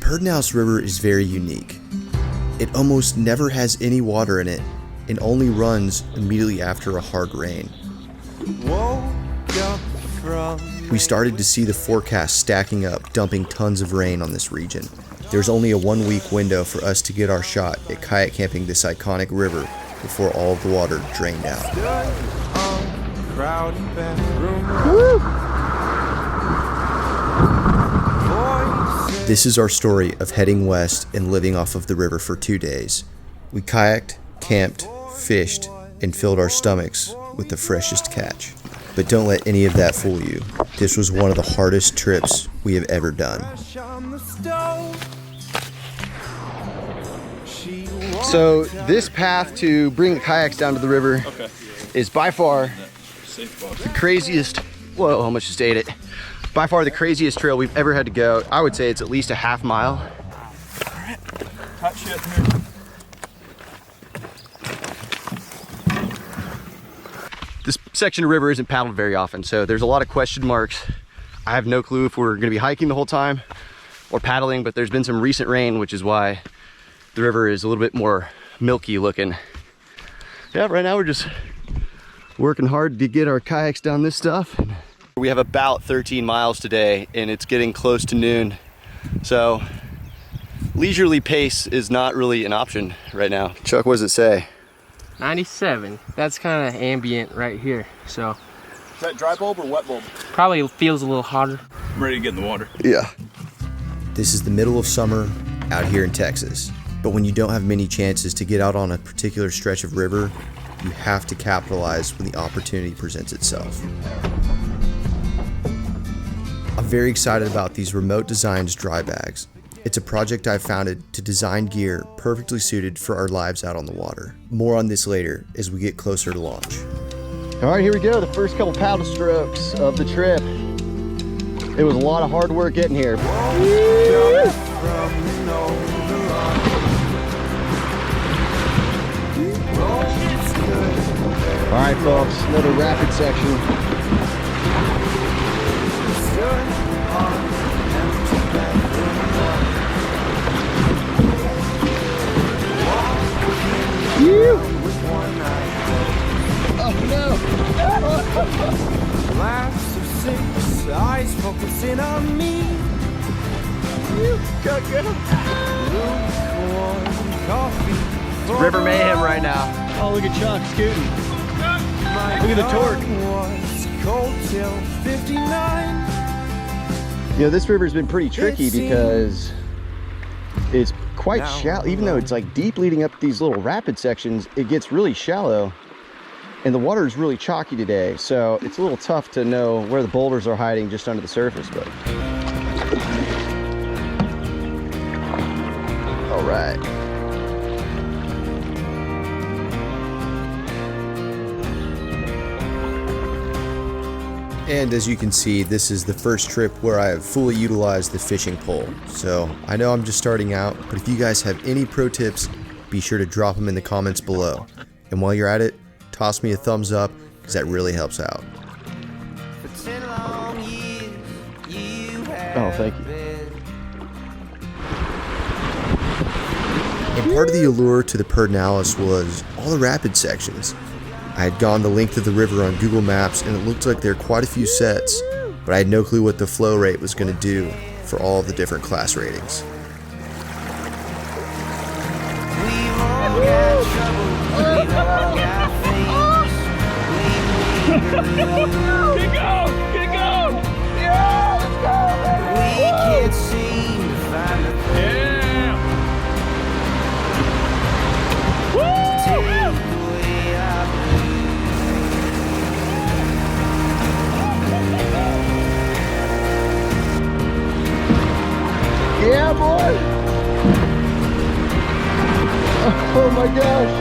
Pedernales River is very unique. It almost never has any water in it and only runs immediately after a hard rain. We started to see the forecast stacking up, dumping tons of rain on this region. There's only a 1-week window for us to get our shot at kayak camping this iconic river before all of the water drained out. This is our story of heading west and living off of the river for 2 days. We kayaked, camped, fished, and filled our stomachs with the freshest catch. But don't let any of that fool you. This was one of the hardest trips we have ever done. So this path to bring the kayaks down to the river is by far the craziest, whoa, almost just ate it. By far the craziest trail we've ever had to go. I would say it's at least a half mile. All right, hot shit here. This section of river isn't paddled very often, so there's a lot of question marks. I have no clue if we're gonna be hiking the whole time or paddling, but there's been some recent rain, which is why the river is a little bit more milky looking. Yeah, right now we're just working hard to get our kayaks down this stuff. We have about 13 miles today and it's getting close to noon. So leisurely pace is not really an option right now. Chuck, what does it say? 97. That's kind of ambient right here. So Is that dry bulb or wet bulb? probably feels a little hotter. I'm ready to get in the water. Yeah. This is the middle of summer out here in Texas. But when you don't have many chances to get out on a particular stretch of river, you have to capitalize when the opportunity presents itself. I'm very excited about these Remote Designs dry bags. It's a project I founded to design gear perfectly suited for our lives out on the water. More on this later as we get closer to launch. All right, here we go. The first couple paddle strokes of the trip. It was a lot of hard work getting here. All right, folks, another rapid section. Oh no! Glass of 6, eyes focusing on me. It's river mayhem right now. Oh, look at Chuck scooting. Look at the torque. You know, this river's been pretty tricky because it's quite shallow. Even though it's like deep leading up these little rapid sections, it gets really shallow and the water is really chalky today, so it's a little tough to know where the boulders are hiding just under the surface. But all right. And as you can see, this is the first trip where I have fully utilized the fishing pole. So I know I'm just starting out, but if you guys have any pro tips, be sure to drop them in the comments below. And while you're at it, toss me a thumbs up, because that really helps out. Oh, thank you. And part of the allure to the Pedernales was all the rapid sections. I had gone the length of the river on Google Maps and it looked like there were quite a few sets, but I had no clue what the flow rate was going to do for all of the different class ratings. Get going! Get going! Yeah, let's go, baby! We can't seem to find the thing. Yeah, boy! Oh my gosh!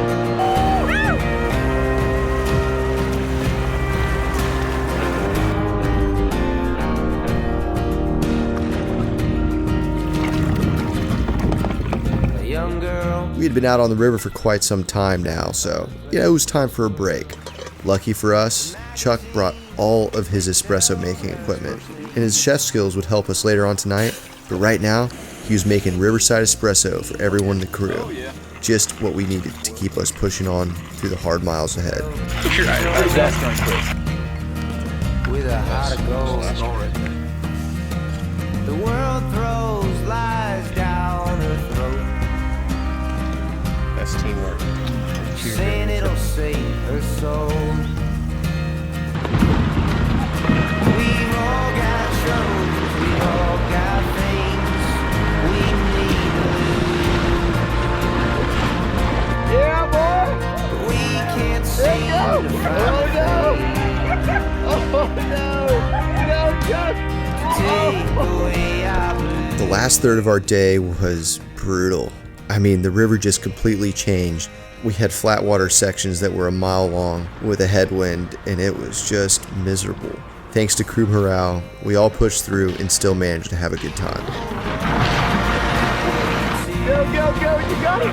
We had been out on the river for quite some time now, so yeah, it was time for a break. Lucky for us, Chuck brought all of his espresso making equipment, and his chef skills would help us later on tonight, but right now, He was making Riverside espresso for everyone in the crew. Just what we needed to keep us pushing on through the hard miles ahead. With a heart of gold. The world throws lies down her throat. That's teamwork. Saying it'll save her soul. We've all got troubles, we've all got things we need to lose. Yeah, boy! We can't seem to find The last third of our day was brutal. I mean, the river just completely changed. We had flat water sections that were a mile long with a headwind, and it was just miserable. Thanks to crew morale, we all pushed through and still managed to have a good time. Go, go, go, you got it!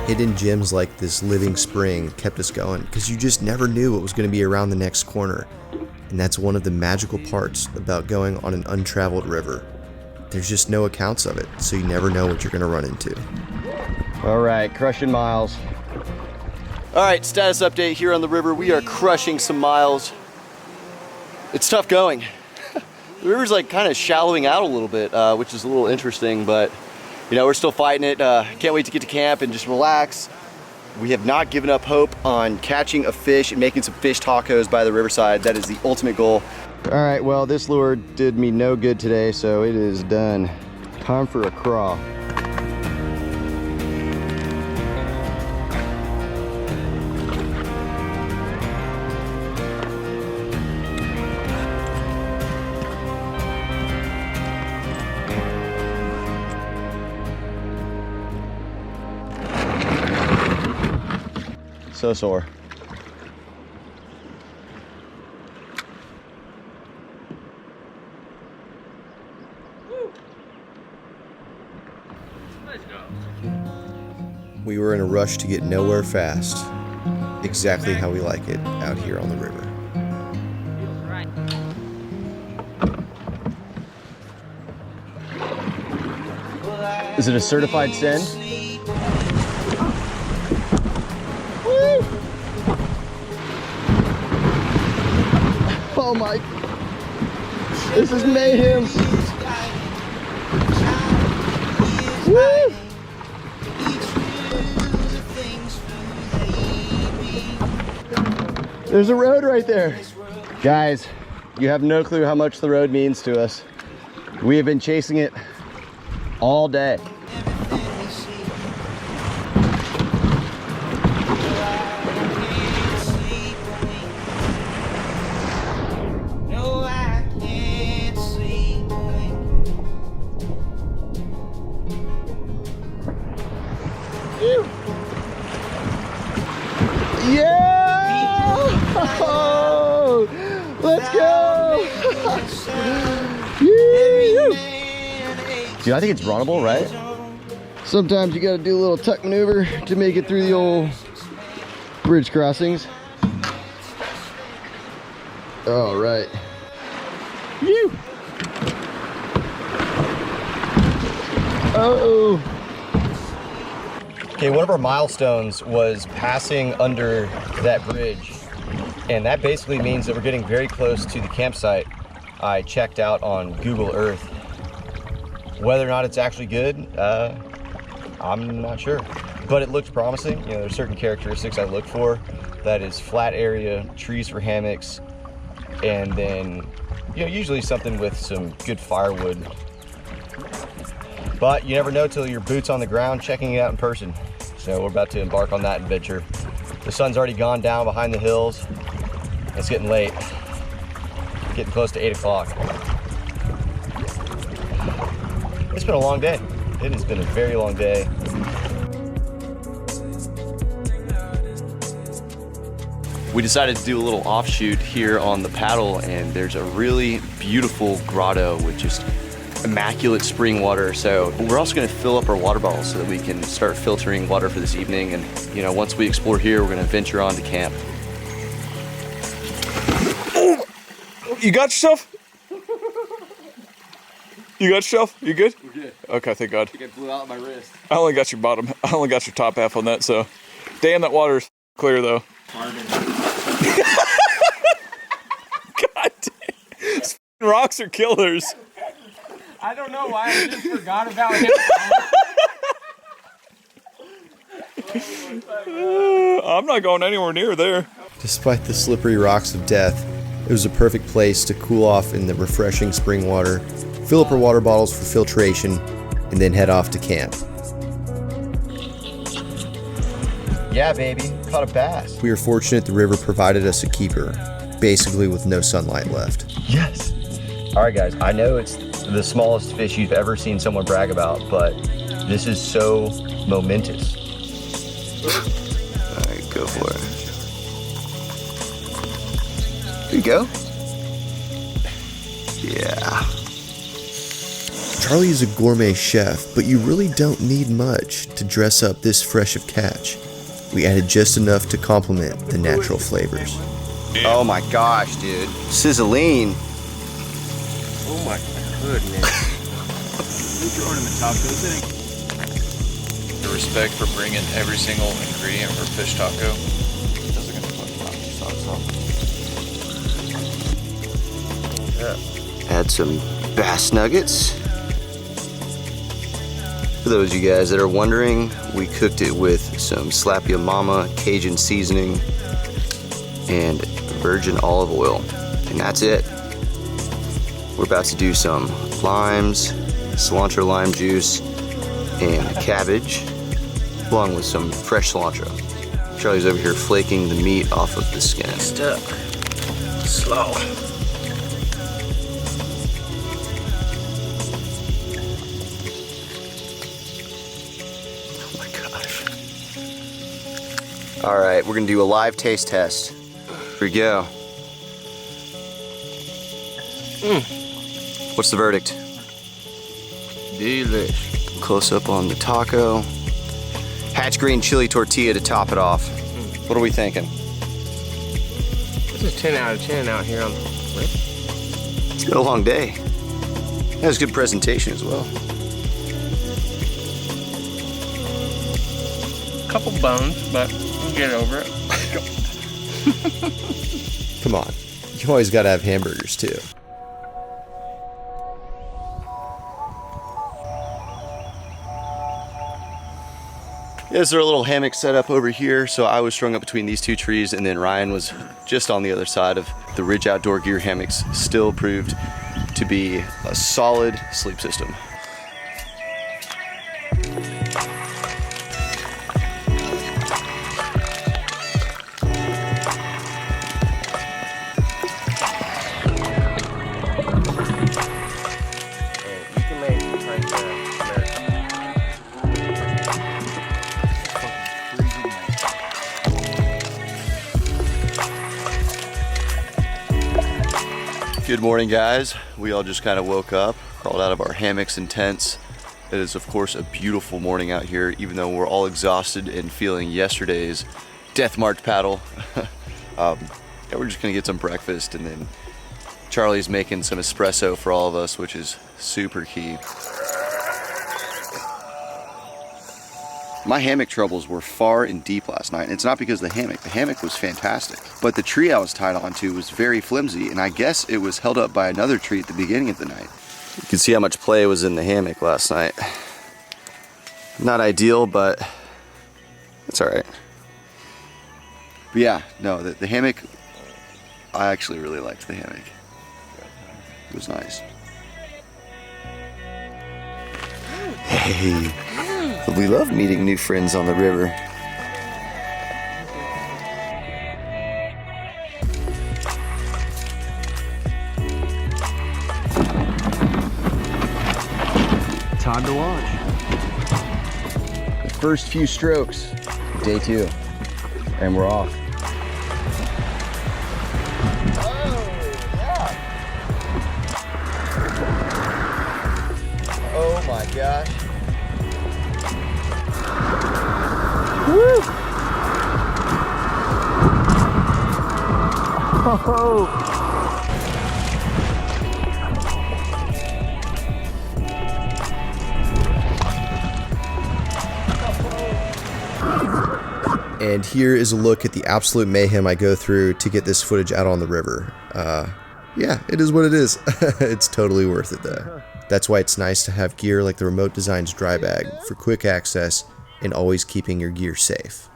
Hidden gems like this living spring kept us going because you just never knew what was going to be around the next corner. And that's one of the magical parts about going on an untraveled river. There's just no accounts of it, so you never know what you're going to run into. All right, crushing miles. All right, status update here on the river. We are crushing some miles. It's tough going. The river's like kind of shallowing out a little bit, which is a little interesting, but you know, we're still fighting it. Can't wait to get to camp and just relax. We have not given up hope on catching a fish and making some fish tacos by the riverside. That is the ultimate goal. All right, well, this lure did me no good today, so it is done. Time for a craw. So sore. We were in a rush to get nowhere fast. Exactly how we like it out here on the river. Is it a certified send? Oh my, this is mayhem. Woo! There's a road right there. Guys, you have no clue how much the road means to us. We have been chasing it all day. Yeah! Oh, let's go! Dude, I think it's runnable, right? Sometimes you gotta do a little tuck maneuver to make it through the old bridge crossings. All right. Woo! Uh-oh. Okay, one of our milestones was passing under that bridge, and that basically means that we're getting very close to the campsite I checked out on Google Earth. Whether or not it's actually good, I'm not sure, but it looks promising. You know, there's certain characteristics I look for. That is flat area, trees for hammocks, and then, you know, usually something with some good firewood. But you never know till your boots on the ground checking it out in person. So we're about to embark on that adventure. The sun's already gone down behind the hills. It's getting late. Getting close to 8 o'clock. It's been a long day. It has been a very long day. We decided to do a little offshoot here on the paddle, and there's a really beautiful grotto with just immaculate spring water. So we're also going to fill up our water bottles so that we can start filtering water for this evening. And you know, once we explore here, we're going to venture on to camp. Oh, you got yourself? You got yourself? You good? We're good. Okay, thank God. I think I blew out my wrist. I only got your bottom. I only got your top half on that, so. Damn, that water's clear though. God damn. These rocks are killers. I don't know why I just forgot about him. I'm not going anywhere near there. Despite the slippery rocks of death, it was a perfect place to cool off in the refreshing spring water, fill up our water bottles for filtration, and then head off to camp. Yeah, baby. Caught a bass. We were fortunate the river provided us a keeper, basically with no sunlight left. Yes. All right, guys. I know it's the smallest fish you've ever seen someone brag about, but this is so momentous. All right, go for it. Here you go. Yeah. Charlie is a gourmet chef, but you really don't need much to dress up this fresh of catch. We added just enough to complement the natural flavors. Oh my gosh, dude. Sizzling. Oh my goodness. The respect for bringing every single ingredient for fish taco. Add some bass nuggets. For those of you guys that are wondering, we cooked it with some Slap Ya Mama Cajun seasoning and virgin olive oil, and that's it. We're about to do some limes, cilantro lime juice, and cabbage, along with some fresh cilantro. Charlie's over here flaking the meat off of the skin. Stuck. Slow. Oh my gosh. All right, we're gonna do a live taste test. Here we go. What's the verdict? Delish. Close up on the taco. Hatch green chili tortilla to top it off. What are we thinking? This is 10 out of 10 out here on the lake. It's been a long day. That was good presentation as well. Couple bones, but we'll get over it. Come on, you always gotta have hamburgers too. Yeah, there's our little hammock set up over here. So I was strung up between these two trees, and then Ryan was just on the other side of the Ridge Outdoor Gear hammocks. Still proved to be a solid sleep system. You can make right there. Good morning, guys. We all just kind of woke up, crawled out of our hammocks and tents. It is, of course, a beautiful morning out here, even though we're all exhausted and feeling yesterday's death march paddle. Yeah, we're just gonna get some breakfast, and then Charlie's making some espresso for all of us, which is super key. My hammock troubles were far and deep last night, and it's not because of the hammock. The hammock was fantastic, but the tree I was tied onto was very flimsy, and I guess it was held up by another tree at the beginning of the night. You can see how much play was in the hammock last night. Not ideal, but it's all right. But yeah, no, the hammock, I actually really liked the hammock. It was nice. Hey. We love meeting new friends on the river. Time to launch. The first few strokes, day 2, and we're off. Oh my gosh. Woo! Oh. And here is a look at the absolute mayhem I go through to get this footage out on the river. Yeah, it is what it is. It's totally worth it though. That's why it's nice to have gear like the Remote Designs dry bag for quick access and always keeping your gear safe.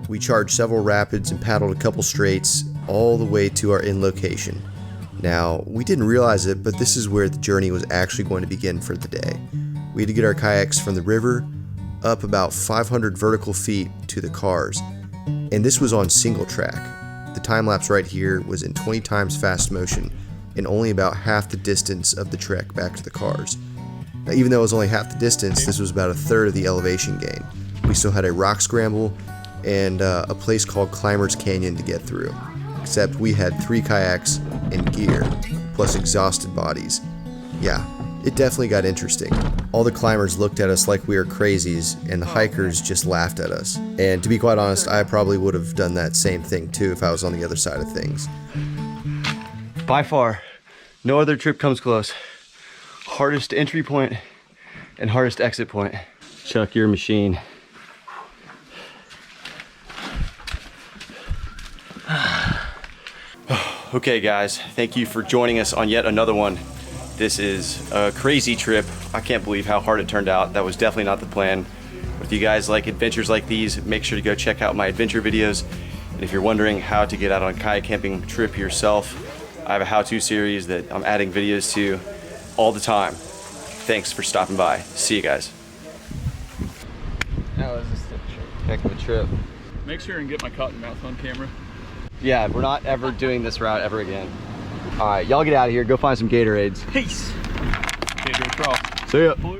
We charged several rapids and paddled a couple straights all the way to our end location. Now, we didn't realize it, but this is where the journey was actually going to begin for the day. We had to get our kayaks from the river up about 500 vertical feet to the cars, and this was on single track. The time lapse right here was in 20 times fast motion and only about half the distance of the trek back to the cars. Now, even though it was only half the distance, this was about a third of the elevation gain. We still had a rock scramble and a place called Climbers Canyon to get through, except we had 3 kayaks and gear, plus exhausted bodies. Yeah, it definitely got interesting. All the climbers looked at us like we were crazies, and the hikers just laughed at us. And to be quite honest, I probably would have done that same thing too if I was on the other side of things. By far, no other trip comes close. Hardest entry point and hardest exit point. Chuck, your machine. Okay guys, thank you for joining us on yet another one. This is a crazy trip. I can't believe how hard it turned out. That was definitely not the plan. If you guys like adventures like these, make sure to go check out my adventure videos. And if you're wondering how to get out on a kayak camping trip yourself, I have a how-to series that I'm adding videos to all the time. Thanks for stopping by. See you guys. That was just a Heck of a trip. Make sure and get my cotton mouth on camera. Yeah, we're not ever doing this route ever again. All right, y'all get out of here. Go find some Gatorades. Peace. Gatorade cross. See ya.